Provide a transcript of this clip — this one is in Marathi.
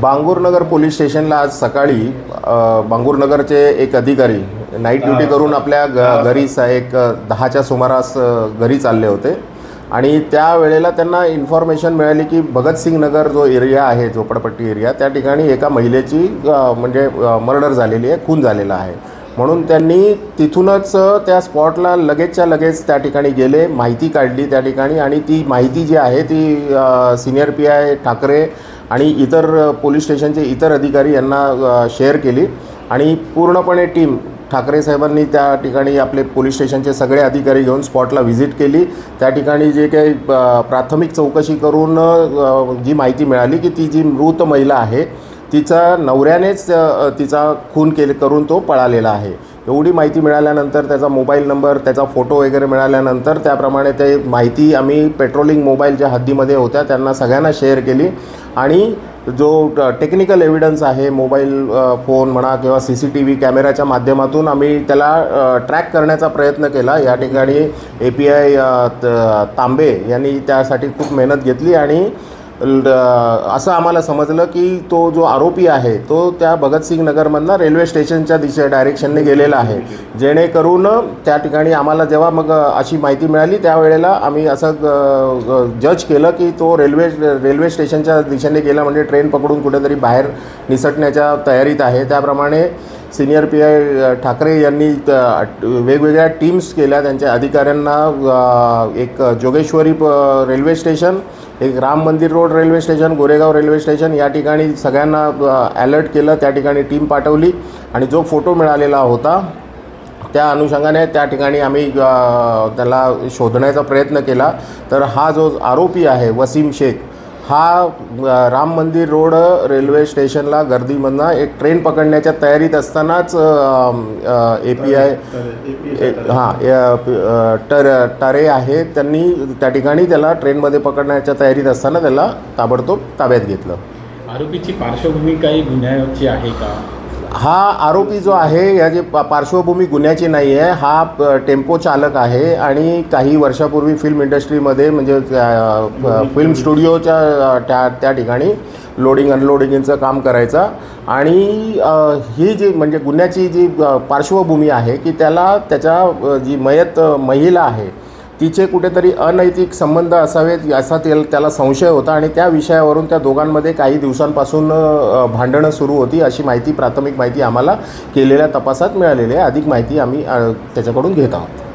बांगूरनगर पोलीस स्टेशनला आज सकाळी बांगूरनगरचे एक अधिकारी नाईट ड्युटी करून आपल्या घरी एक 10च्या सुमारास घरी चालले होते आणि त्यावेळेला त्यांना इन्फॉर्मेशन मिळाली की भगतसिंग नगर जो एरिया आहे, झोपडपट्टी एरिया, त्या ठिकाणी एका महिलेची म्हणजे मर्डर झालेली आहे, खून झालेला आहे. म्हणून त्यांनी तिथूनच त्या स्पॉटला लगेचच्या लगेच त्या ठिकाणी गेले, माहिती काढली त्या ठिकाणी आणि ती माहिती जी आहे ती सिनियर PI ठाकरे आणि इतर पोलीस स्टेशनचे इतर अधिकारी यांना शेअर केली आणि पूर्णपणे टीम ठाकरे साहेबांनी त्या ठिकाणी आपले पोलीस स्टेशनचे सगळे अधिकारी घेऊन स्पॉटला व्हिजिट केली. त्या ठिकाणी जे काही प्राथमिक चौकशी करून जी माहिती मिळाली की ती जी मृत महिला आहे तिचा नवऱ्यानेच तिचा खून करून तो पळालेला आहे. एवढी माहिती मिळाल्यानंतर त्याचा मोबाईल नंबर, त्याचा फोटो वगैरे मिळाल्यानंतर त्याप्रमाणे ते माहिती आम्ही पेट्रोलिंग मोबाईलच्या हद्दीमध्ये होत्या त्यांना सगळ्यांना शेअर केली आणि जो टेक्निकल एव्हिडन्स आहे, मोबाईल फोन म्हणा किंवा CCTV कॅमेऱ्याच्या माध्यमातून आम्ही त्याला ट्रॅक करण्याचा प्रयत्न केला. या ठिकाणी API तांबे यांनी त्यासाठी खूप मेहनत घेतली आणि असं आम्हाला समजलं की तो जो आरोपी आहे तो त्या भगतसिंग नगरमधनं रेल्वे स्टेशनच्या डायरेक्शनने गेलेला आहे. जेणेकरून त्या ठिकाणी आम्हाला जेव्हा मग अशी माहिती मिळाली त्यावेळेला आम्ही असं जज केलं की तो रेल्वे स्टेशनच्या दिशेने गेला, म्हणजे ट्रेन पकडून कुठेतरी बाहेर निसटण्याच्या तयारीत आहे. त्याप्रमाणे सिनियर PI ठाकरे यांनी वेगवेगळ्या टीम्स केल्या, त्यांच्या अधिकाऱ्यांना एक जोगेश्वरी रेल्वे स्टेशन, एक राम मंदिर road railway station, Goregaon railway station या ठिकाणी सगळ्यांना अलर्ट केलं. त्या ठिकाणी टीम पाठवली आणि जो फोटो मिळालेला होता त्या अनुषंगाने त्या ठिकाणी आम्ही त्याला शोधण्याचा प्रयत्न केला. तर हा जो आरोपी आहे वसीम शेख हा राम मंदिर रोड रेल्वे स्टेशनला गर्दीमधनं एक ट्रेन पकडण्याच्या तयारीत असतानाच API टरे आहे त्यांनी त्या ठिकाणी त्याला ट्रेनमध्ये पकडण्याच्या तयारीत असताना त्याला ताबडतोब ताब्यात घेतलं. आरोपीची पार्श्वभूमी काही गुन्ह्याची आहे का? हा आरोपी जो आहे याची पार्श्वभूमी गुन्ह्याची नाही आहे. हा टेम्पो चालक आहे आणि काही वर्षापूर्वी फिल्म इंडस्ट्रीमध्ये म्हणजे फिल्म स्टुडिओच्या त्या ठिकाणी लोडिंग अनलोडिंगचं काम करायचा आणि ही जी म्हणजे गुन्ह्याची जी पार्श्वभूमी आहे की त्याच्या जी मयत महिला आहे तिचे कुठेतरी अनैतिक संबंध असावेत असा त्याला संशय होता आणि त्या विषयावरून त्या दोघांमध्ये काही दिवसांपासून भांडणं सुरू होती अशी प्राथमिक माहिती आम्हाला केलेल्या तपासात मिळालेली आहे. अधिक माहिती आम्ही त्याच्याकडून घेत आहोत.